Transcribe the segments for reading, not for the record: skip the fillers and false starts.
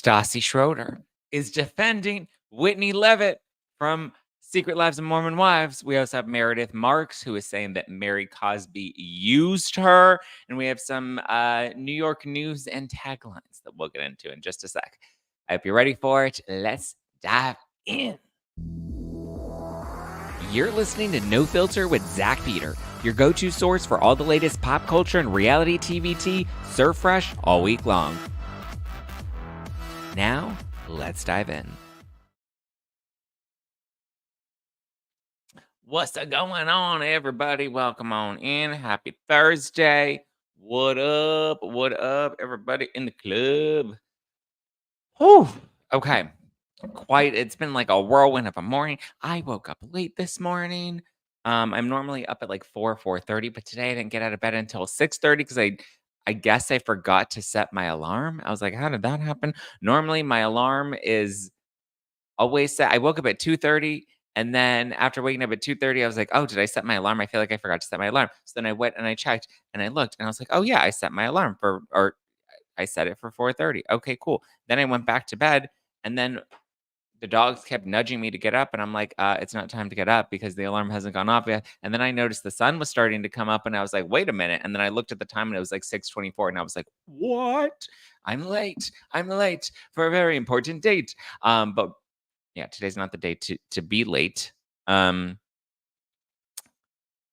Stassi Schroeder is defending Whitney Leavitt from Secret Lives of Mormon Wives. We also have Meredith Marks, who is saying that Mary Cosby used her. And we have some New York news and taglines that we'll get into in just a sec. I hope you're ready for it. Let's dive in. You're listening to No Filter with Zack Peter, your go-to source for all the latest pop culture and reality TV tea, served fresh all week long. Now, let's dive in. What's going on, everybody? Welcome on in. Happy Thursday. What up? What up, everybody in the club? Whew. Okay. It's been like a whirlwind of a morning. I woke up late this morning. I'm normally up at like 4:30, but today I didn't get out of bed until 6:30 because I guess I forgot to set my alarm. I was like, how did that happen? Normally my alarm is always set. I woke up at 2:30, and then after waking up at 2:30, I was like, oh, did I set my alarm? I feel like I forgot to set my alarm. So then I went and I checked and I looked and I was like, oh yeah, I set my alarm or I set it for 4:30. Okay, cool. Then I went back to bed, and then the dogs kept nudging me to get up, and I'm like, it's not time to get up because the alarm hasn't gone off yet. And then I noticed the sun was starting to come up, and I was like, wait a minute. And then I looked at the time, and it was like 6:24, and I was like, what? I'm late. I'm late for a very important date. But yeah, today's not the day to be late.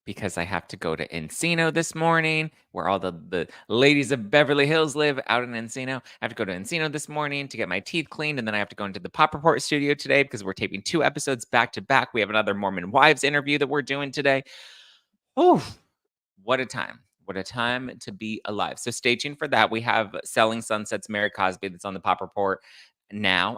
Because I have to go to Encino this morning, where all the ladies of Beverly Hills live, out in Encino. I have to go to Encino this morning to get my teeth cleaned, and then I have to go into the Pop Report studio today because we're taping 2 episodes back to back. We have another Mormon Wives interview that we're doing today. Oh, what a time. What a time to be alive. So stay tuned for that. We have Selling Sunset's Mary Cosby that's on the Pop Report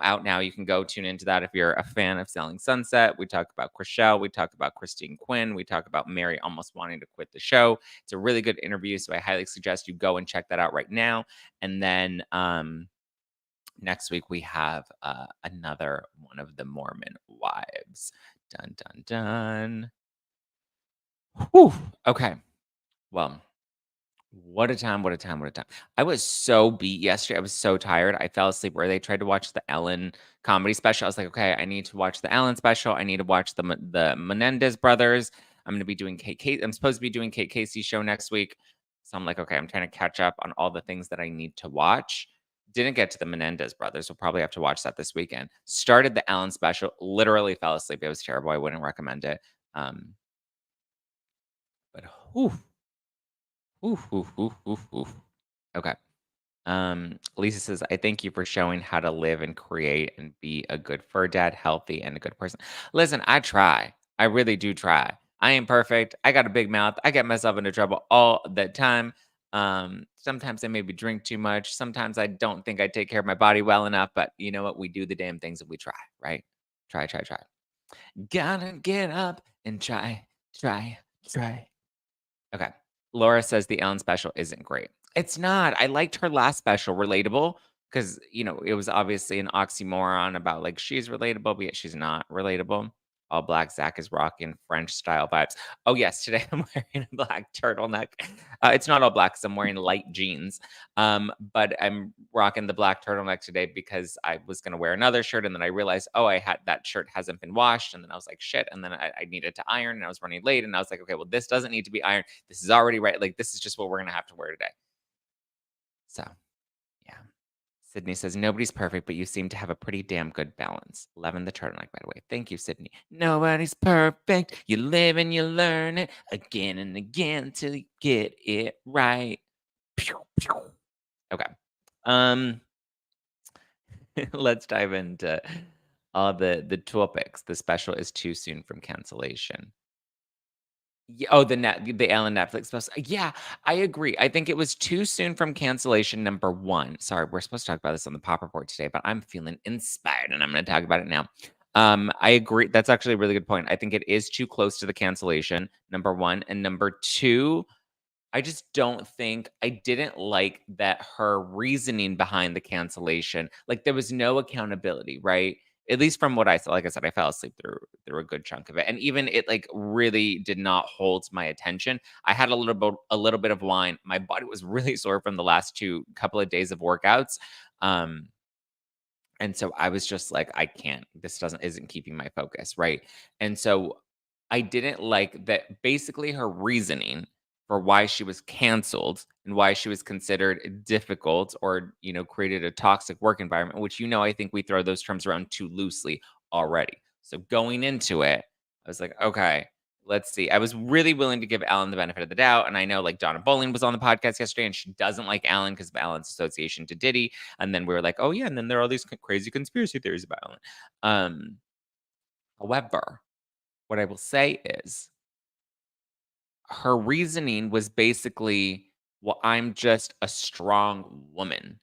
out now. You can go tune into that if you're a fan of Selling Sunset. We talk about Chriselle. We talk about Christine Quinn. We talk about Mary almost wanting to quit the show. It's a really good interview, so I highly suggest you go and check that out right now. And then next week we have another one of the Mormon Wives. Dun, dun, dun. Whew. Okay. Well, what a time, what a time, what a time. I was so beat yesterday. I was so tired. I fell asleep where they tried to watch the Ellen comedy special. I was like, okay, I need to watch the Ellen special. I need to watch the Menendez brothers. I'm going to be doing I'm supposed to be doing Kate Casey's show next week. So I'm like, okay, I'm trying to catch up on all the things that I need to watch. Didn't get to the Menendez brothers. We'll probably have to watch that this weekend. Started the Ellen special. Literally fell asleep. It was terrible. I wouldn't recommend it. But whew. Okay. Lisa says, I thank you for showing how to live and create and be a good fur dad, healthy, and a good person. Listen, I try. I really do try. I ain't perfect. I got a big mouth. I get myself into trouble all the time. Sometimes I maybe drink too much. Sometimes I don't think I take care of my body well enough, but you know what? We do the damn things that we try, right? Try. Gotta get up and try. Okay. Laura says the Ellen special isn't great. It's not. I liked her last special, Relatable, because, it was obviously an oxymoron about, like, she's relatable, but yet she's not relatable. All black Zach is rocking French style vibes. Oh, yes. Today I'm wearing a black turtleneck. It's not all black because I'm wearing light jeans. But I'm rocking the black turtleneck today because I was going to wear another shirt. And then I realized, that shirt hasn't been washed. And then I was like, shit. And then I needed to iron and I was running late. And I was like, okay, well, this doesn't need to be ironed. This is already right. Like, this is just what we're going to have to wear today. So, yeah. Sydney says, nobody's perfect, but you seem to have a pretty damn good balance. Loving the turtleneck, by the way. Thank you, Sydney. Nobody's perfect. You live and you learn it again and again till you get it right. Pew, pew. Okay. Let's dive into all the topics. The special is too soon from cancellation. The Ellen Netflix special. Yeah, I agree. I think it was too soon from cancellation, number 1. Sorry, we're supposed to talk about this on the Pop Report today, but I'm feeling inspired, and I'm gonna talk about it now. I agree. That's actually a really good point. I think it is too close to the cancellation, number 1. And number 2, I just didn't like that her reasoning behind the cancellation, like, there was no accountability, right? At least from what I saw. Like I said, I fell asleep through a good chunk of it, and even it, like, really did not hold my attention. I had a little bit of wine. My body was really sore from the last couple of days of workouts. And so I was just like, I can't, this isn't keeping my focus, right? And so I didn't like that basically her reasoning for why she was canceled and why she was considered difficult or, created a toxic work environment, which, I think we throw those terms around too loosely already. So going into it, I was like, okay, let's see. I was really willing to give Alan the benefit of the doubt. And I know like Donna Bowling was on the podcast yesterday and she doesn't like Alan because of Alan's association to Diddy. And then we were like, oh yeah, and then there are all these crazy conspiracy theories about Ellen. However, what I will say is her reasoning was basically, well, I'm just a strong woman.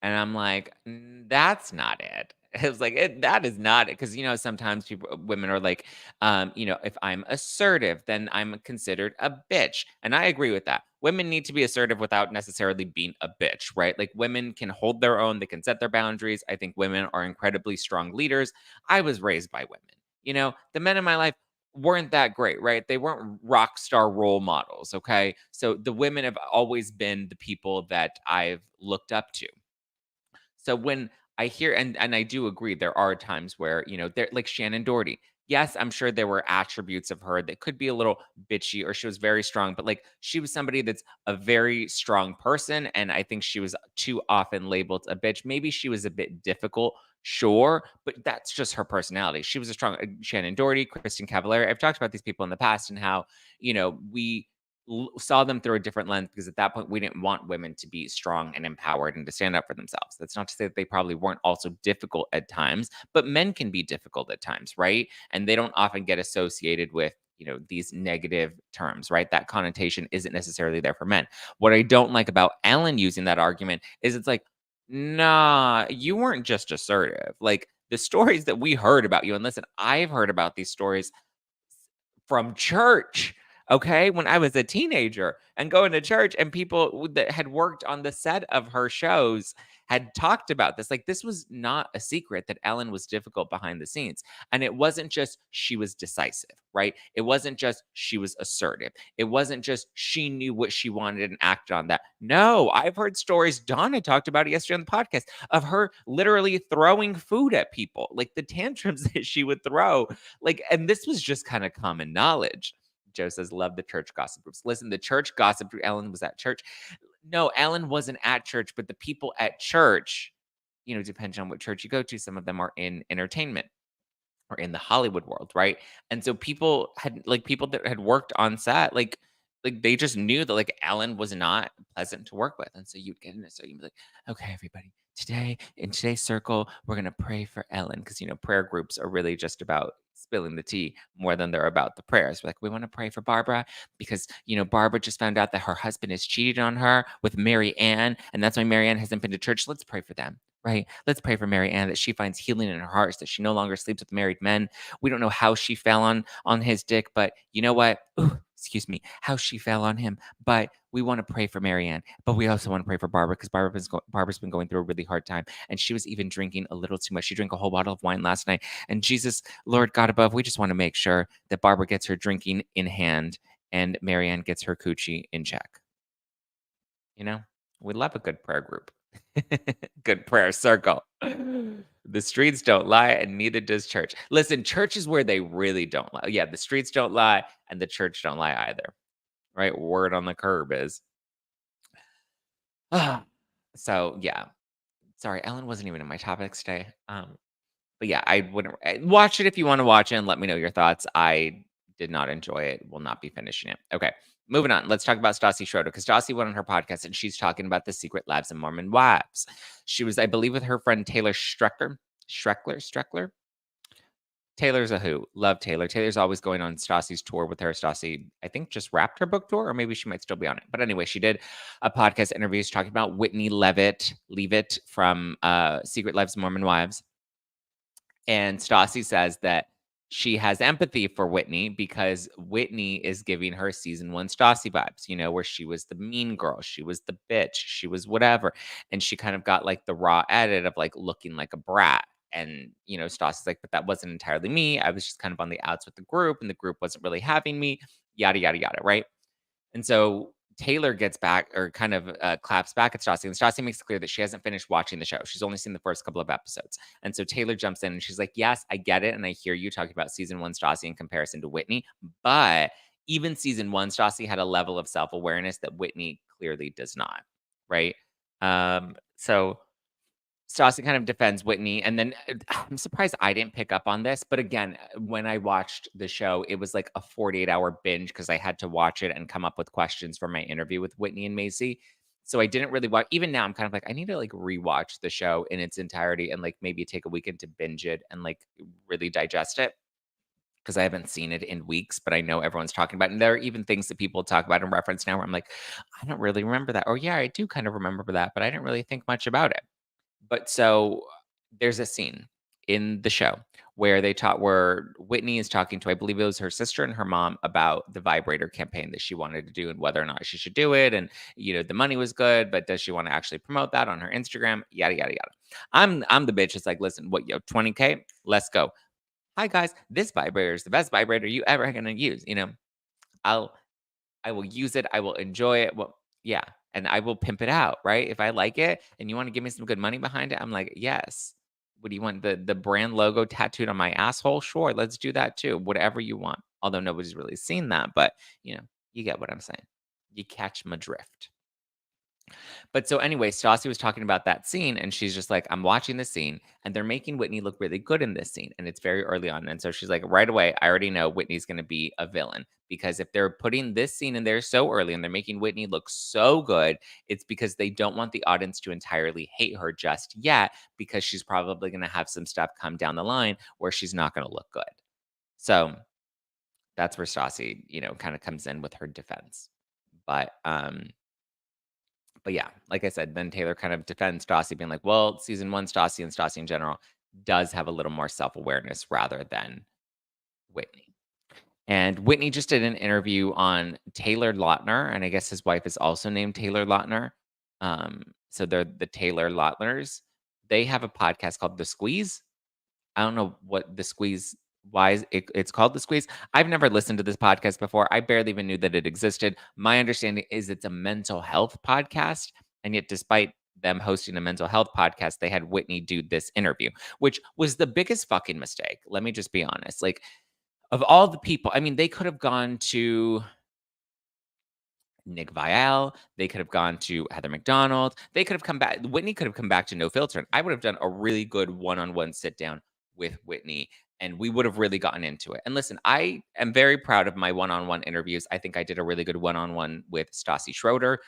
And I'm like, that's not it." It was like, that is not it. Because, sometimes women are like, if I'm assertive, then I'm considered a bitch. And I agree with that. Women need to be assertive without necessarily being a bitch, right? Like women can hold their own, they can set their boundaries. I think women are incredibly strong leaders. I was raised by women. The men in my life weren't that great, right? They weren't rock star role models, okay? So the women have always been the people that I've looked up to. So when I hear and I do agree, there are times where, there like Shannon Doherty. Yes, I'm sure there were attributes of her that could be a little bitchy or she was very strong, but like she was somebody that's a very strong person. And I think she was too often labeled a bitch. Maybe she was a bit difficult, sure, but that's just her personality. She was a strong Shannon Doherty, Kristen Cavallari. I've talked about these people in the past and how, we saw them through a different lens because at that point we didn't want women to be strong and empowered and to stand up for themselves. That's not to say that they probably weren't also difficult at times, but men can be difficult at times, right? And they don't often get associated with these negative terms, right? That connotation isn't necessarily there for men. What I don't like about Ellen using that argument is it's like, nah, you weren't just assertive. Like the stories that we heard about you, and listen, I've heard about these stories from church, okay, when I was a teenager and going to church and people that had worked on the set of her shows had talked about this. Like this was not a secret that Ellen was difficult behind the scenes. And it wasn't just she was decisive, right? It wasn't just she was assertive. It wasn't just she knew what she wanted and acted on that. No, I've heard stories. Donna talked about it yesterday on the podcast of her literally throwing food at people, like the tantrums that she would throw like, and this was just kind of common knowledge. Joe says, love the church gossip groups. Listen, the church gossip group, Ellen was at church. No, Ellen wasn't at church, but the people at church, depending on what church you go to, some of them are in entertainment or in the Hollywood world, right? And so people that had worked on set, like they just knew that like Ellen was not pleasant to work with. And so you'd get in it. So you'd be like, okay, everybody, today in today's circle, we're gonna pray for Ellen. Cause prayer groups are really just about spilling the tea more than they're about the prayers. We're like, we want to pray for Barbara because Barbara just found out that her husband has cheated on her with Mary Ann, and that's why Mary Ann hasn't been to church. Let's pray for them. Right. Let's pray for Mary Ann that she finds healing in her heart, so that she no longer sleeps with married men. We don't know how she fell on his dick, but you know what? Ooh, excuse me, how she fell on him. But we want to pray for Mary Ann, but we also want to pray for Barbara because Barbara's been going through a really hard time, and she was even drinking a little too much. She drank a whole bottle of wine last night. And Jesus, Lord God above, we just want to make sure that Barbara gets her drinking in hand and Mary Ann gets her coochie in check. We love a good prayer group. Good prayer circle. The streets don't lie, and neither does church. Listen, church is where they really don't lie. Yeah, the streets don't lie, and the church don't lie either. Right? Word on the curb is. So yeah. Sorry, Ellen wasn't even in my topics today. But yeah, I wouldn't watch it if you want to watch it and let me know your thoughts. I did not enjoy it. Will not be finishing it. Okay. Moving on. Let's talk about Stassi Schroeder because Stassi went on her podcast and she's talking about the secret labs and Mormon wives. She was, I believe, with her friend Taylor Streckler. Taylor's a who. Love Taylor. Taylor's always going on Stassi's tour with her. Stassi, I think, just wrapped her book tour, or maybe she might still be on it. But anyway, she did a podcast interview talking about Whitney Leavitt from Secret Lives of Mormon Wives. And Stassi says that she has empathy for Whitney because Whitney is giving her season one Stassi vibes, where she was the mean girl, she was the bitch, she was whatever. And she kind of got like the raw edit of like looking like a brat. And, Stassi's like, but that wasn't entirely me. I was just kind of on the outs with the group, and the group wasn't really having me, yada, yada, yada. Right. And so Taylor gets back or kind of claps back at Stassi, and Stassi makes it clear that she hasn't finished watching the show. She's only seen the first couple of episodes. And so Taylor jumps in and she's like, yes, I get it. And I hear you talking about season one Stassi in comparison to Whitney. But even season one, Stassi had a level of self awareness that Whitney clearly does not. Right. So Stassi kind of defends Whitney, and then I'm surprised I didn't pick up on this, but again, when I watched the show, it was like a 48-hour binge because I had to watch it and come up with questions for my interview with Whitney and Macy. So I didn't really watch. Even now, I'm kind of like, I need to like rewatch the show in its entirety and like maybe take a weekend to binge it and like really digest it because I haven't seen it in weeks, but I know everyone's talking about it. And there are even things that people talk about in reference now where I'm like, I don't really remember that. Or yeah, I do kind of remember that, but I didn't really think much about it. But so there's a scene in the show where where Whitney is talking to, I believe it was her sister and her mom about the vibrator campaign that she wanted to do and whether or not she should do it. And, the money was good, but does she want to actually promote that on her Instagram? Yada, yada, yada. I'm the bitch that's like, listen, 20K? Let's go. Hi guys, this vibrator is the best vibrator you ever gonna use. I'll I will use it. I will enjoy it. Well, yeah. And I will pimp it out, right? If I like it and you want to give me some good money behind it, I'm like, yes. What do you want? The brand logo tattooed on my asshole? Sure, let's do that too. Whatever you want. Although nobody's really seen that, but you get what I'm saying. You catch my drift. But so anyway, Stassi was talking about that scene, and she's just like, I'm watching this scene, and they're making Whitney look really good in this scene. And it's very early on. And so she's like, right away, I already know Whitney's going to be a villain because if they're putting this scene in there so early and they're making Whitney look so good, it's because they don't want the audience to entirely hate her just yet because she's probably going to have some stuff come down the line where she's not going to look good. So that's where Stassi, kind of comes in with her defense. But yeah, like I said, then Taylor kind of defends Stassi, being like, well, season one Stassi and Stassi in general does have a little more self-awareness rather than Whitney. And Whitney just did an interview on Taylor Lautner, and I guess his wife is also named Taylor Lautner. So they're the Taylor Lautners. They have a podcast called The Squeeze. I don't know what The Squeeze, it's called The Squeeze. I've never listened to this podcast before. I barely even knew that it existed. My understanding is it's a mental health podcast. And yet, despite them hosting a mental health podcast, they had Whitney do this interview, which was the biggest fucking mistake. Let me just be honest. Like, of all the people, I mean, they could have gone to Nick Viall. They could have gone to Heather McDonald. They could have come back. Whitney could have come back to No Filter. And I would have done a really good one-on-one sit down with Whitney, and we would have really gotten into it. And listen, I am very proud of my one-on-one interviews. I think I did a really good one-on-one with Stassi Schroeder,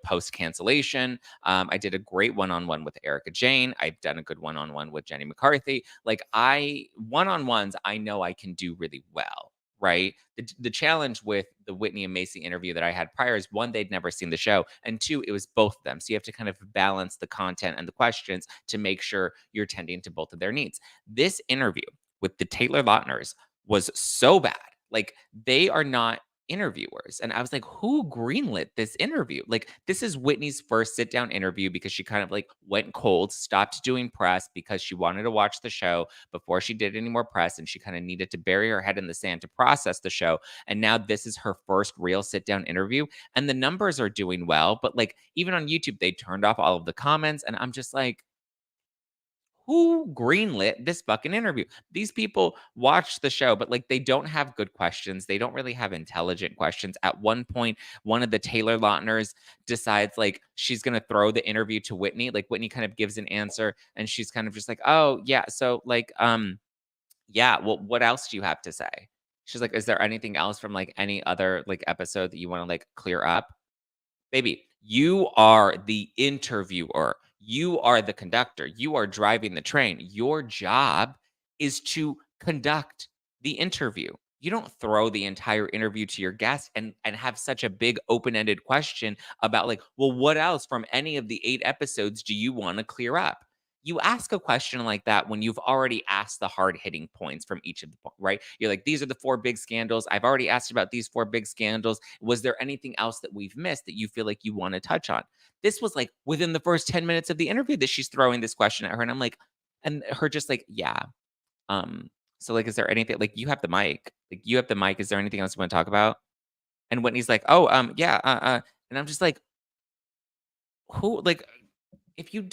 post cancellation. I did a great one-on-one with Erica Jane. I've done a good one-on-one with Jenny McCarthy. Like one-on-ones, I know I can do really well. Right. The challenge with the Whitney and Macy interview that I had prior is one, they'd never seen the show. And two, it was both of them. So you have to kind of balance the content and the questions to make sure you're tending to both of their needs. This interview with the Taylor Lautners was so bad. Like they are not interviewers. And I was like, who greenlit this interview? Like, this is Whitney's first sit down interview because she kind of like went cold, stopped doing press because she wanted to watch the show before she did any more press. And she kind of needed to bury her head in the sand to process the show. And now this is her first real sit down interview. And the numbers are doing well. But like, even on YouTube, they turned off all of the comments. And I'm just like, who greenlit this fucking interview? These people watch the show, but like they don't have good questions. They don't really have intelligent questions. At one point, one of the Taylor Lautners decides like she's gonna throw the interview to Whitney. Like Whitney kind of gives an answer, and she's kind of just like, "Oh yeah, so like yeah. Well, what else do you have to say?" She's like, "Is there anything else from like any other like episode that you want to like clear up?" Baby, you are the interviewer. You are the conductor. You are driving the train. Your job is to conduct the interview. You don't throw the entire interview to your guest and have such a big open-ended question about like, well, what else from any of the 8 episodes do you want to clear up? You ask a question like that when you've already asked the hard-hitting points from each of the right? You're like, these are the 4 big scandals. I've already asked about these 4 big scandals. Was there anything else that we've missed that you feel like you want to touch on? This was like within the first 10 minutes of the interview that she's throwing this question at her. And I'm like, and her just like, yeah. So like, is there anything like you have the mic? Like you have the mic. Is there anything else you want to talk about? And Whitney's like, oh, yeah, And I'm just like, who like if you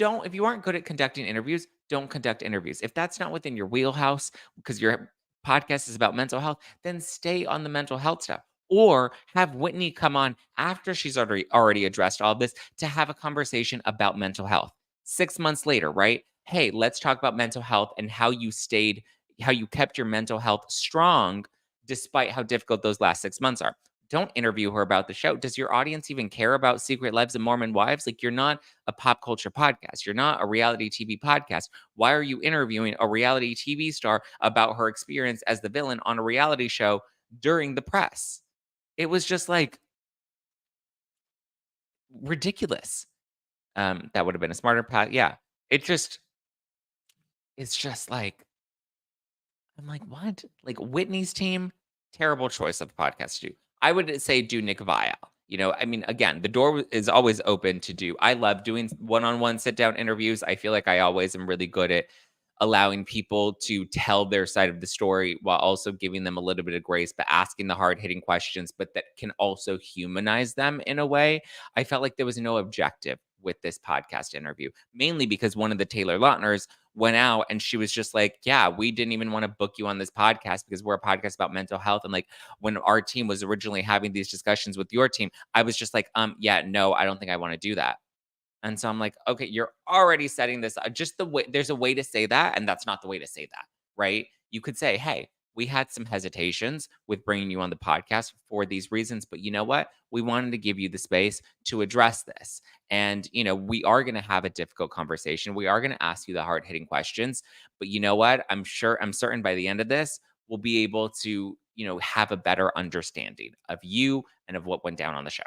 aren't good at conducting interviews, don't conduct interviews. If that's not within your wheelhouse because your podcast is about mental health, then stay on the mental health stuff. Or have Whitney come on after she's already addressed all of this to have a conversation about mental health. 6 months later, right? Hey, let's talk about mental health and how you kept your mental health strong despite how difficult those last 6 months are. Don't interview her about the show. Does your audience even care about Secret Lives of Mormon Wives? Like, you're not a pop culture podcast. You're not a reality TV podcast. Why are you interviewing a reality TV star about her experience as the villain on a reality show during the press? It was just like ridiculous. That would have been a smarter path. Yeah. It just, it's just like, I'm like, what? Like Whitney's team, terrible choice of podcast to do. I would say do Nick Viall. I mean, again, the door is always open to do. I love doing one-on-one sit-down interviews. I feel like I always am really good at allowing people to tell their side of the story while also giving them a little bit of grace, but asking the hard-hitting questions, but that can also humanize them in a way. I felt like there was no objective with this podcast interview, mainly because one of the Taylor Lautners went out and she was just like, yeah, we didn't even want to book you on this podcast because we're a podcast about mental health. And like when our team was originally having these discussions with your team, I was just like, yeah, no, I don't think I want to do that. And so I'm like, okay, you're already setting this just the way there's a way to say that, and that's not the way to say that, right? You could say, hey, we had some hesitations with bringing you on the podcast for these reasons, but you know what? We wanted to give you the space to address this. And, we are going to have a difficult conversation. We are going to ask you the hard hitting questions, but you know what? I'm certain by the end of this, we'll be able to, have a better understanding of you and of what went down on the show.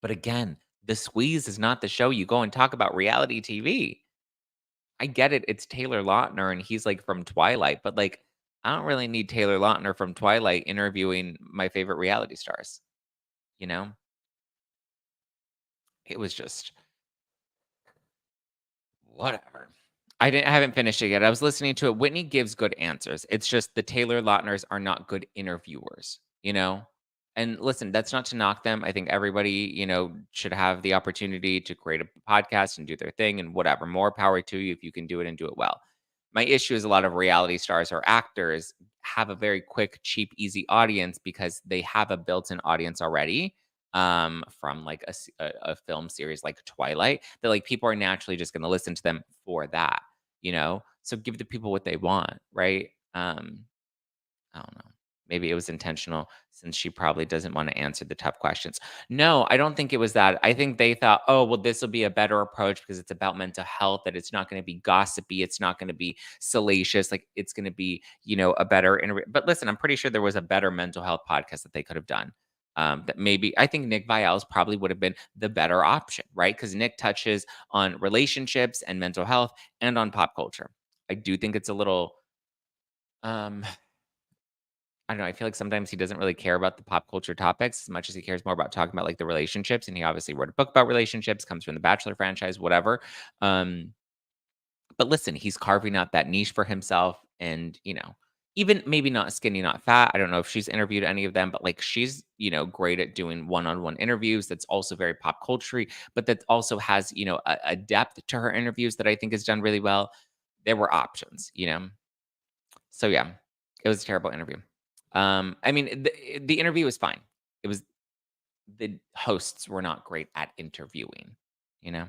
But again, The Squeeze is not the show you go and talk about reality TV. I get it, it's Taylor Lautner and he's, like, from Twilight, but, like, I don't really need Taylor Lautner from Twilight interviewing my favorite reality stars, you know? It was just whatever. I haven't finished it yet. I was listening to it. Whitney gives good answers. It's just the Taylor Lautners are not good interviewers, you know? And listen, that's not to knock them. I think everybody, should have the opportunity to create a podcast and do their thing and whatever. More power to you if you can do it and do it well. My issue is a lot of reality stars or actors have a very quick, cheap, easy audience because they have a built-in audience already from like a film series like Twilight, that like people are naturally just going to listen to them for that, So give the people what they want, right? I don't know. Maybe it was intentional since she probably doesn't want to answer the tough questions. No, I don't think it was that. I think they thought, oh, well, this will be a better approach because it's about mental health, that it's not going to be gossipy. It's not going to be salacious. Like it's going to be, a better interview. But listen, I'm pretty sure there was a better mental health podcast that they could have done. That maybe I think Nick Viall's probably would have been the better option, right? Because Nick touches on relationships and mental health and on pop culture. I do think it's a little um I don't know, I feel like sometimes he doesn't really care about the pop culture topics as much as he cares more about talking about, like, the relationships, and he obviously wrote a book about relationships, comes from the Bachelor franchise, whatever. Um, but listen, he's carving out that niche for himself and, even maybe not skinny, not fat. I don't know if she's interviewed any of them, but, like, she's, great at doing one-on-one interviews that's also very pop culture but that also has, a depth to her interviews that I think is done really well. There were options. So, yeah, it was a terrible interview. I mean, the interview was fine. It was the hosts were not great at interviewing, you know?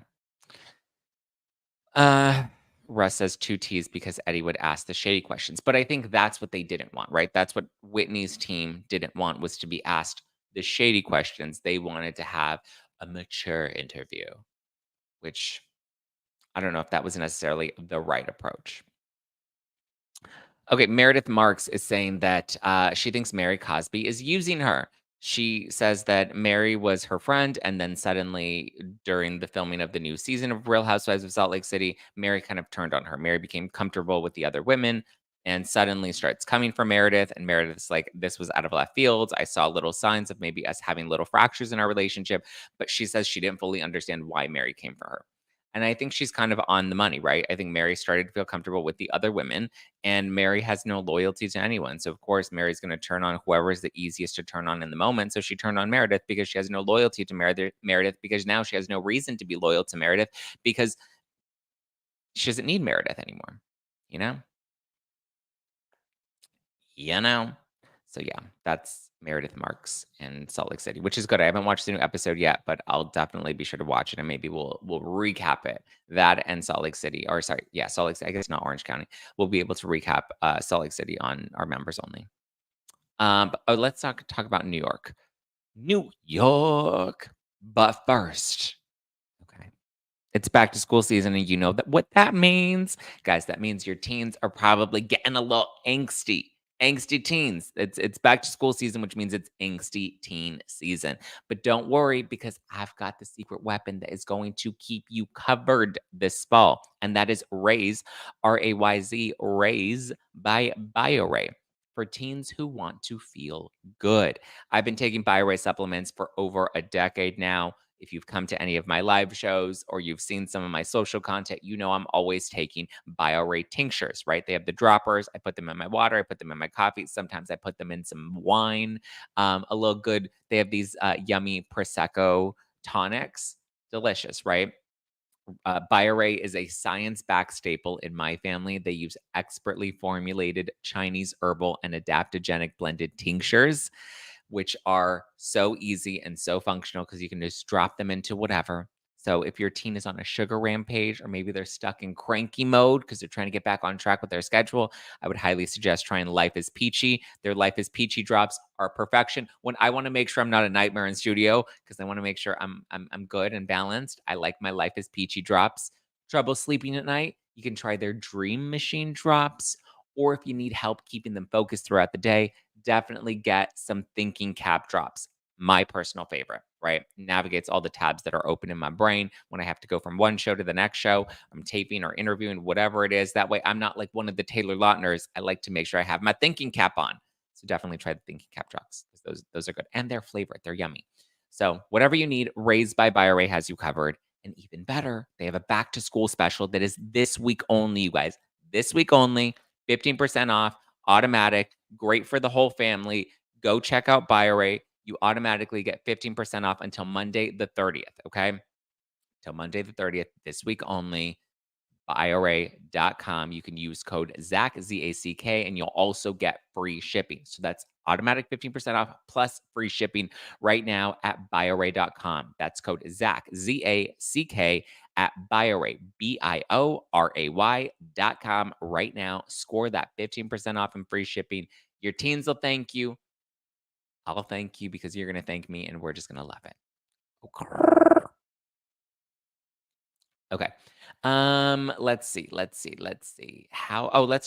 Uh, Russ says 2 T's because Eddie would ask the shady questions, but I think that's what they didn't want, right? That's what Whitney's team didn't want was to be asked the shady questions. They wanted to have a mature interview, which I don't know if that was necessarily the right approach. Okay, Meredith Marks is saying that she thinks Mary Cosby is using her. She says that Mary was her friend, and then suddenly, during the filming of the new season of Real Housewives of Salt Lake City, Mary kind of turned on her. Mary became comfortable with the other women and suddenly starts coming for Meredith. And Meredith's like, this was out of left field. I saw little signs of maybe us having little fractures in our relationship, but she says she didn't fully understand why Mary came for her. And I think she's kind of on the money, right? I think Mary started to feel comfortable with the other women, and Mary has no loyalty to anyone. So, of course, Mary's going to turn on whoever is the easiest to turn on in the moment. So she turned on Meredith because she has no loyalty to Meredith, because now she has no reason to be loyal to Meredith because she doesn't need Meredith anymore, you know? You know? So yeah, that's Meredith Marks in Salt Lake City, which is good. I haven't watched the new episode yet, but I'll definitely be sure to watch it and maybe we'll recap it. That and Salt Lake City, or sorry, yeah, Salt Lake City, I guess not Orange County. We'll be able to recap Salt Lake City on our members only. But let's talk about New York. New York. But first, okay. It's back to school season, and you know that what that means. Guys, that means your teens are probably getting a little angsty. Angsty teens. It's back to school season, which means it's angsty teen season. But don't worry, because I've got the secret weapon that is going to keep you covered this fall. And that is Raise, Rayz, Raise by Bioray, for teens who want to feel good. I've been taking Bioray supplements for over a decade now. If you've come to any of my live shows or you've seen some of my social content, you know I'm always taking Bioray tinctures, right? They have the droppers. I put them in my water. I put them in my coffee. Sometimes I put them in some wine. A little good. They have these yummy Prosecco tonics. Delicious, right? Bioray is a science-backed staple in my family. They use expertly formulated Chinese herbal and adaptogenic blended tinctures, which are so easy and so functional because you can just drop them into whatever. So if your teen is on a sugar rampage, or maybe they're stuck in cranky mode because they're trying to get back on track with their schedule, I would highly suggest trying Life is Peachy. Their Life is Peachy drops are perfection. When I want to make sure I'm not a nightmare in studio, because I want to make sure I'm good and balanced, I like my Life is Peachy drops. Trouble sleeping at night, you can try their Dream Machine drops. Or if you need help keeping them focused throughout the day, definitely get some thinking cap drops. My personal favorite, right? Navigates all the tabs that are open in my brain when I have to go from one show to the next show. I'm taping or interviewing, whatever it is. That way, I'm not like one of the Taylor Lautners. I like to make sure I have my thinking cap on. So definitely try the thinking cap drops, because those are good, and they're flavored. They're yummy. So whatever you need, Raised by Bioray has you covered. And even better, they have a back to school special that is this week only, you guys. This week only, 15% off, automatic, great for the whole family. Go check out Bioray. You automatically get 15% off until Monday the 30th, okay? Till Monday the 30th, this week only. Bioray.com. You can use code ZACK, ZACK, and you'll also get free shipping. So that's automatic 15% off plus free shipping right now at Bioray.com. That's code ZACK, ZACK, at Bioray, BIORAY.com right now. Score that 15% off and free shipping. Your teens will thank you. I'll thank you because you're going to thank me, and we're just going to love it. Okay. Okay. Let's see. Let's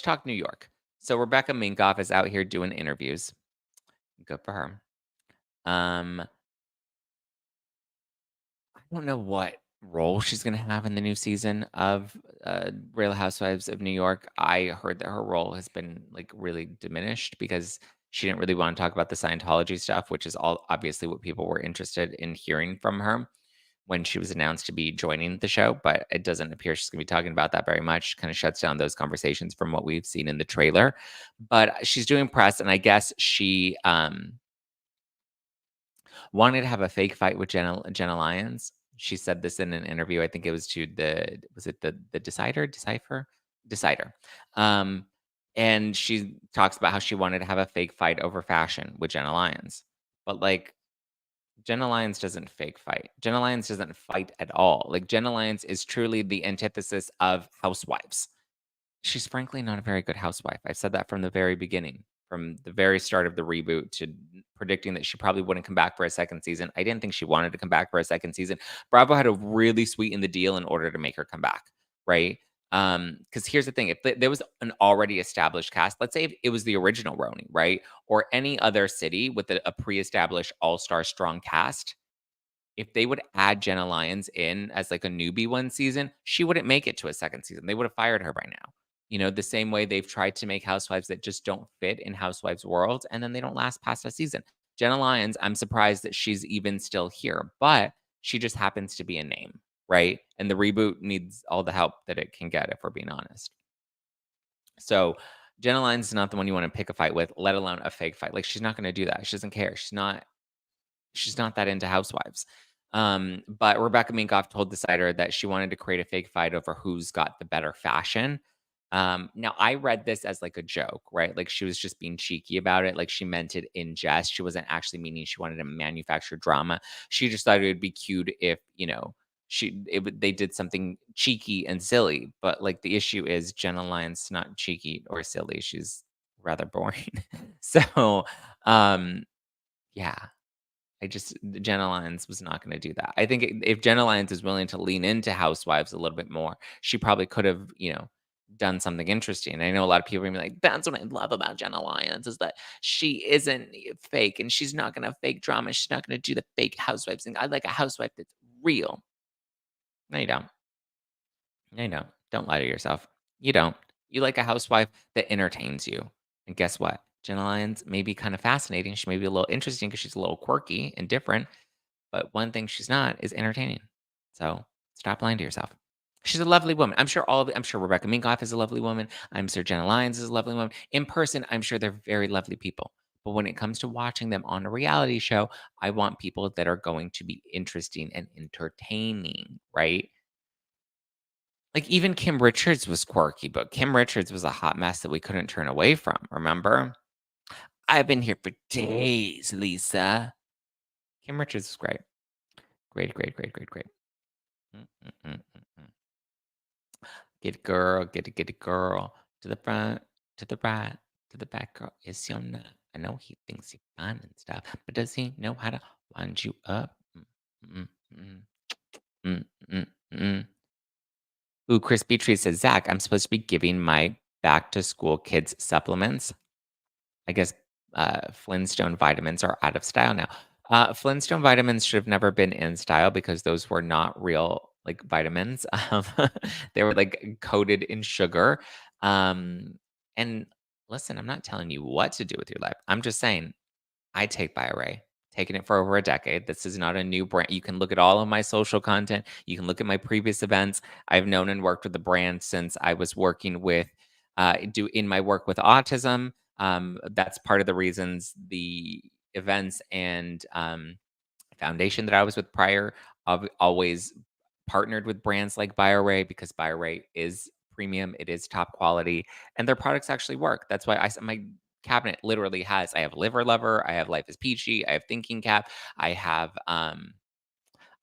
talk New York. So Rebecca Minkoff is out here doing interviews. Good for her. I don't know what role she's gonna have in the new season of Real Housewives of New York. I heard that her role has been like really diminished because she didn't really want to talk about the Scientology stuff, which is all obviously what people were interested in hearing from her when she was announced to be joining the show, but it doesn't appear she's going to be talking about that very much. Kind of shuts down those conversations from what we've seen in the trailer. But she's doing press, and I guess she wanted to have a fake fight with Jenna Lyons. She said this in an interview. I think it was to the Decider. Um, and she talks about how she wanted to have a fake fight over fashion with Jenna Lyons, but like Jenna Lyons doesn't fake fight. Jenna Lyons doesn't fight at all. Like, Jenna Lyons is truly the antithesis of housewives. She's frankly not a very good housewife. I've said that from the very beginning, from the very start of the reboot, to predicting that she probably wouldn't come back for a second season. I didn't think she wanted to come back for a second season. Bravo had to really sweeten the deal in order to make her come back, right? Because here's the thing: if there was an already established cast, let's say if it was the original RHONY, right, or any other city with a pre-established all-star strong cast, if they would add Jenna Lyons in as like a newbie one season, she wouldn't make it to a second season. They would have fired her by now. You know, the same way they've tried to make housewives that just don't fit in housewives world, and then they don't last past a season. Jenna Lyons, I'm surprised that she's even still here, but she just happens to be a name, right? And the reboot needs all the help that it can get, if we're being honest. So Jenna Lyons is not the one you want to pick a fight with, let alone a fake fight. Like, she's not going to do that. She doesn't care. She's not that into housewives. But Rebecca Minkoff told Decider that she wanted to create a fake fight over who's got the better fashion. Now I read this as like a joke, right? Like, she was just being cheeky about it. Like, she meant it in jest. She wasn't actually meaning she wanted to manufacture drama. She just thought it would be cute if, they did something cheeky and silly. But like, the issue is Jenna Lyons is not cheeky or silly. She's rather boring. So, um, yeah. Jenna Lyons was not gonna do that. I think if Jenna Lyons is willing to lean into Housewives a little bit more, she probably could have, done something interesting. I know a lot of people are gonna be like, "That's what I love about Jenna Lyons is that she isn't fake and she's not gonna fake drama. She's not gonna do the fake housewives thing. I like a housewife that's real." No, you don't. No, you don't. Don't lie to yourself. You don't. You like a housewife that entertains you. And guess what? Jenna Lyons may be kind of fascinating. She may be a little interesting because she's a little quirky and different. But one thing she's not is entertaining. So stop lying to yourself. She's a lovely woman. I'm sure Rebecca Minkoff is a lovely woman. I'm sure Jenna Lyons is a lovely woman. In person, I'm sure they're very lovely people. But when it comes to watching them on a reality show, I want people that are going to be interesting and entertaining, right? Like, even Kim Richards was quirky, but Kim Richards was a hot mess that we couldn't turn away from, remember? I've been here for days, Lisa. Kim Richards was great. Great, great, great, great, great. Mm, mm, mm, mm, mm. Get it, girl, get it, girl. To the front, to the right, to the back, girl. It's your nut. I know he thinks he's fine and stuff, but does he know how to wind you up? Mm, mm, mm, mm, mm. Ooh, Crispy Tree says, Zach, I'm supposed to be giving my back to school kids supplements. I guess Flintstone vitamins are out of style now. Flintstone vitamins should have never been in style because those were not real like vitamins. They were like coated in sugar. Um, and listen, I'm not telling you what to do with your life. I'm just saying I take Bioray, taken it for over a decade. This is not a new brand. You can look at all of my social content. You can look at my previous events. I've known and worked with the brand since I was working with, in my work with autism. That's part of the reasons the events and foundation that I was with prior always partnered with brands like Bioray because Bioray is premium, it is top quality, and their products actually work. That's why my cabinet literally has I have Liver Lover, I have Life is Peachy, I have Thinking Cap, I have I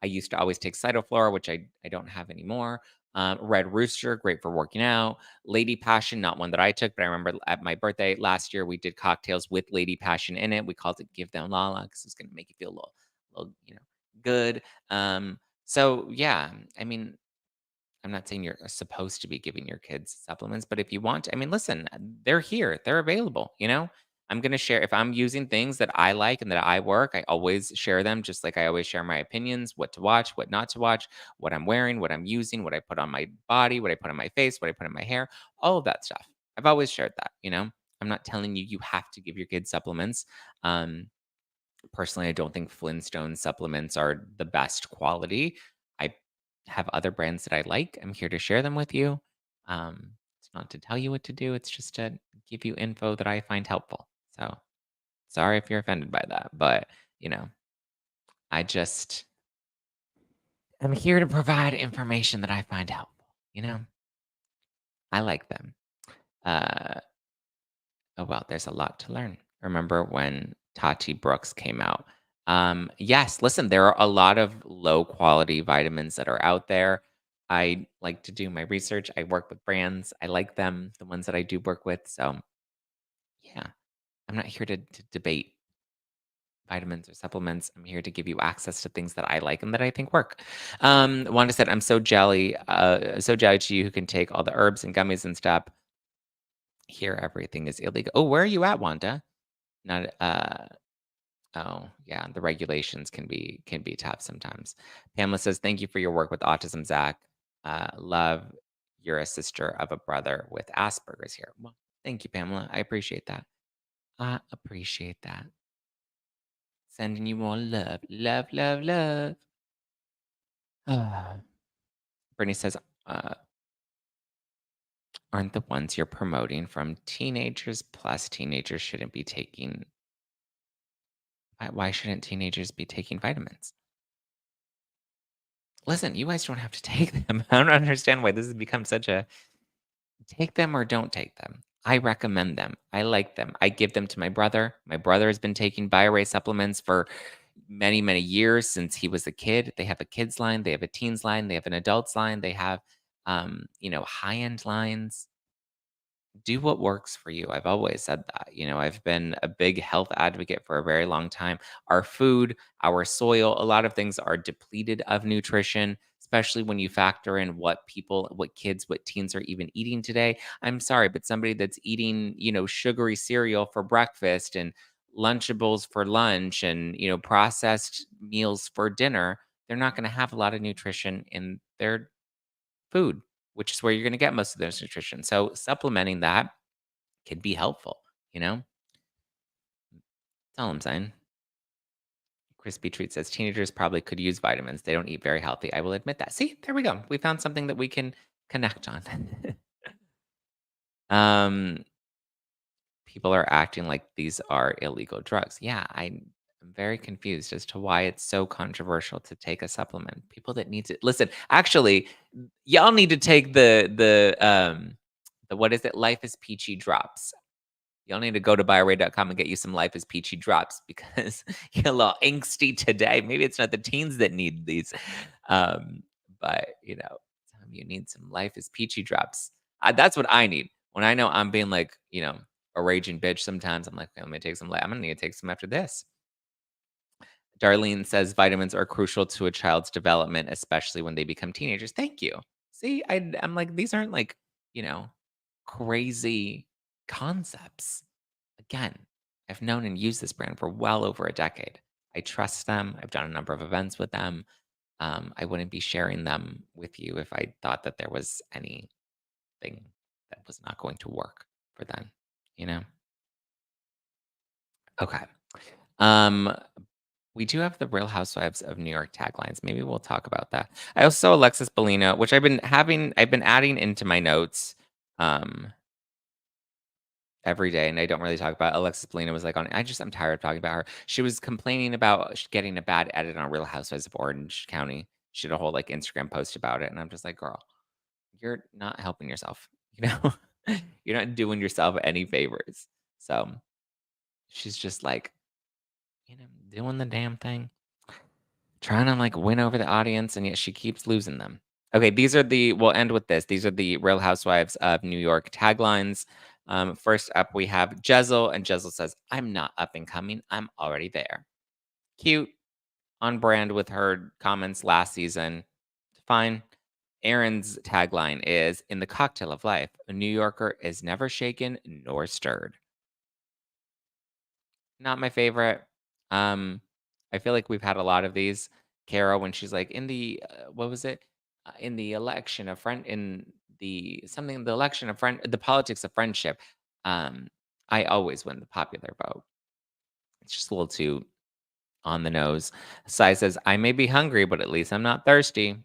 used to always take Cytoflora, which I don't have anymore. Red Rooster, great for working out. Lady Passion, not one that I took, but I remember at my birthday last year, we did cocktails with Lady Passion in it. We called it Give Them Lala because it's going to make you feel a little, good. So yeah, I mean, I'm not saying you're supposed to be giving your kids supplements, but if you want to, I mean, listen, they're here, they're available. I'm going to share if I'm using things that I like and that I work, I always share them just like I always share my opinions, what to watch, what not to watch, what I'm wearing, what I'm using, what I put on my body, what I put on my face, what I put in my hair, all of that stuff. I've always shared that. I'm not telling you you have to give your kids supplements. Um Personally, I don't think Flintstone supplements are the best quality. I have other brands that I like. I'm here to share them with you. It's not to tell you what to do, it's just to give you info that I find helpful. So sorry if you're offended by that, but you know, I just am here to provide information that I find helpful. You know, I like them. Uh, Oh, well, there's a lot to learn. Remember when Tati Brooks came out? Yes, listen, there are a lot of low quality vitamins that are out there. I like to do my research. I work with brands. I like them, the ones that I do work with. So, yeah, I'm not here to debate vitamins or supplements. I'm here to give you access to things that I like and that I think work. Wanda said, I'm so jelly to you who can take all the herbs and gummies and stuff. Here, everything is illegal. Oh, where are you at, Wanda? Not Oh, yeah, the regulations can be tough sometimes. Pamela says, "Thank you for your work with autism, Zach. Love, you're a sister of a brother with Asperger's here." Well, thank you, Pamela. I appreciate that. I appreciate that. Sending you more love, love, love, love. Ah. Brittany says, uh, aren't the ones you're promoting from teenagers? Plus, teenagers shouldn't be taking. Why shouldn't teenagers be taking vitamins? Listen, you guys don't have to take them. I don't understand why this has become such a take them or don't take them. I recommend them. I like them. I give them to my brother. My brother has been taking Bioray supplements for many, many years since he was a kid. They have a kids line, they have a teens line, they have an adults line, they have high-end lines. Do what works for you. I've always said that. I've been a big health advocate for a very long time. Our food, our soil, a lot of things are depleted of nutrition, especially when you factor in what people, what kids, what teens are even eating today. I'm sorry, but somebody that's eating, sugary cereal for breakfast and Lunchables for lunch and, processed meals for dinner, they're not going to have a lot of nutrition in their food, which is where you're going to get most of those nutrition. So supplementing that could be helpful, you know? That's all I'm saying. Crispy Treat says teenagers probably could use vitamins. They don't eat very healthy. I will admit that. See, there we go. We found something that we can connect on. um, People are acting like these are illegal drugs. Yeah, I'm very confused as to why it's so controversial to take a supplement. People that need to listen. Actually, y'all need to take the what is it? Life is Peachy drops. Y'all need to go to bioray.com and get you some Life is Peachy drops because you're a little angsty today. Maybe it's not the teens that need these. Um, but some of you need some Life is Peachy drops. That's what I need. When I know I'm being like, a raging bitch sometimes, I'm like, "Okay, let me take some I'm gonna need to take some after this." Darlene says vitamins are crucial to a child's development, especially when they become teenagers. Thank you. See, I'm like, these aren't like, you know, crazy concepts. Again, I've known and used this brand for well over a decade. I trust them. I've done a number of events with them. I wouldn't be sharing them with you if I thought that there was anything that was not going to work for them, you know? Okay. Um, we do have the Real Housewives of New York taglines. Maybe we'll talk about that. I also saw Alexis Bellino, which I've been adding into my notes. Every day, and I don't really talk about Alexis Bellino was like on I'm tired of talking about her. She was complaining about getting a bad edit on Real Housewives of Orange County. She had a whole, like, Instagram post about it, and I'm just like, "Girl, you're not helping yourself," you know? You're not doing yourself any favors. So, she's just, like, doing the damn thing, trying to, like, win over the audience, and yet she keeps losing them. Okay, we'll end with this. These are the Real Housewives of New York taglines. First up, we have Jezel, and Jezel says, I'm not up and coming. I'm already there. Cute, on brand with her comments last season. Fine. Aaron's tagline is in the cocktail of life, a New Yorker is never shaken nor stirred. Not my favorite. Um, I feel like we've had a lot of these. Kara, when she's like in the what was it? In the election of friend in the something the election of friend the politics of friendship. Um, I always win the popular vote. It's just a little too on the nose. Sai says, I may be hungry, but at least I'm not thirsty.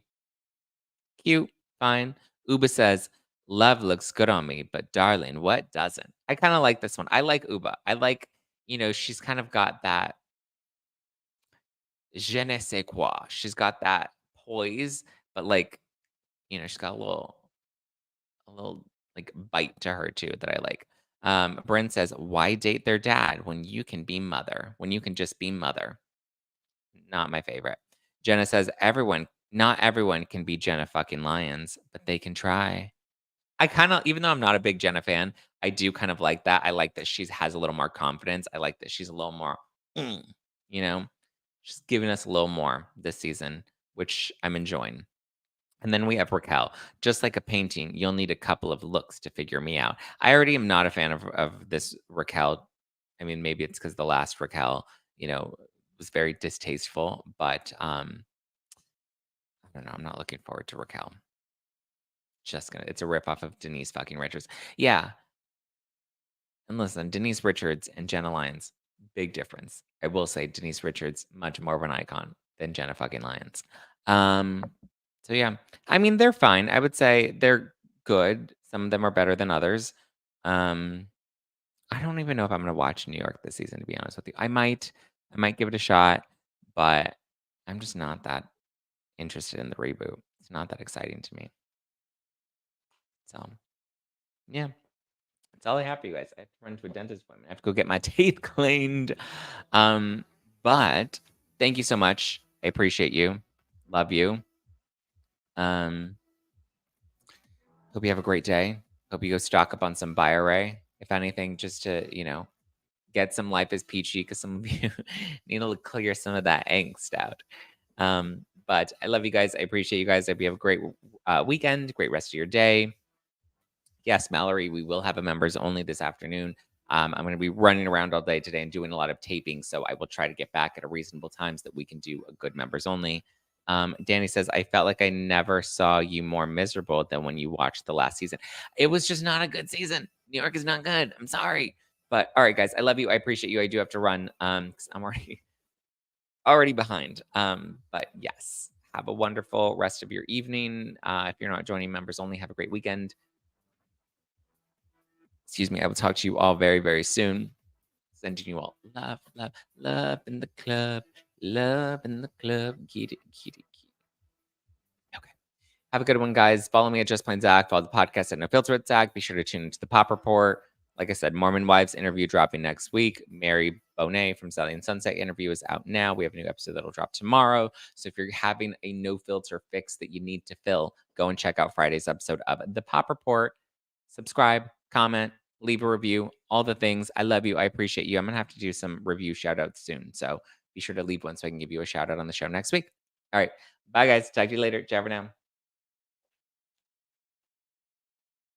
Cute, fine. Uba says, love looks good on me, but darling, what doesn't? I kind of like this one. I like Uba. I like, she's kind of got that je ne sais quoi. She's got that poise, but like, she's got a little like bite to her too that I like. Bryn says, why date their dad when you can be mother? When you can just be mother? Not my favorite. Jenna says, not everyone can be Jenna fucking Lyons, but they can try. I kind of, even though I'm not a big Jenna fan, I do kind of like that. I like that she has a little more confidence. I like that she's a little more, mm, you know, she's giving us a little more this season, which I'm enjoying. And then we have Raquel. Just like a painting, you'll need a couple of looks to figure me out. I already am not a fan of this Raquel. I mean, maybe it's because the last Raquel, was very distasteful, but I don't know. I'm not looking forward to Raquel. It's a ripoff of Denise fucking Richards. Yeah. And listen, Denise Richards and Jenna Lyons, big difference. I will say Denise Richards, much more of an icon than Jenna fucking Lyons. Um, So yeah, I mean, they're fine. I would say they're good. Some of them are better than others. Um, I don't even know if I'm gonna watch New York this season, to be honest with you. I might give it a shot, but I'm just not that interested in the reboot. It's not that exciting to me. So yeah, that's all I have for you guys. I have to run to a dentist appointment. I have to go get my teeth cleaned. Um, but thank you so much. I appreciate you. Love you. Um, hope you have a great day. Hope you go stock up on some Bioray, if anything, just to, get some Life is Peachy because some of you need to clear some of that angst out. But I love you guys. I appreciate you guys. I hope you have a great weekend, great rest of your day. Yes, Mallory, we will have a members only this afternoon. I'm going to be running around all day today and doing a lot of taping, so I will try to get back at a reasonable time so that we can do a good members only. Danny says, I felt like I never saw you more miserable than when you watched the last season. It was just not a good season. New York is not good. I'm sorry. But all right, guys, I love you. I appreciate you. I do have to run 'cause I'm already behind. But yes, have a wonderful rest of your evening. If you're not joining members only, have a great weekend. Excuse me. I will talk to you all very, very soon. Sending you all love, love, love in the club. Love in the club. Get it, get it, get it. Okay. Have a good one, guys. Follow me at Just Plain Zach. Follow the podcast at No Filter with Zach. Be sure to tune into the Pop Report. Like I said, Mormon Wives interview dropping next week. Mary Bonet from Sally and Sunset interview is out now. We have a new episode that'll drop tomorrow. So if you're having a no filter fix that you need to fill, go and check out Friday's episode of the Pop Report. Subscribe, comment, leave a review, all the things. I love you. I appreciate you. I'm going to have to do some review shout outs soon. So be sure to leave one so I can give you a shout out on the show next week. All right. Bye, guys. Talk to you later. Ciao for now.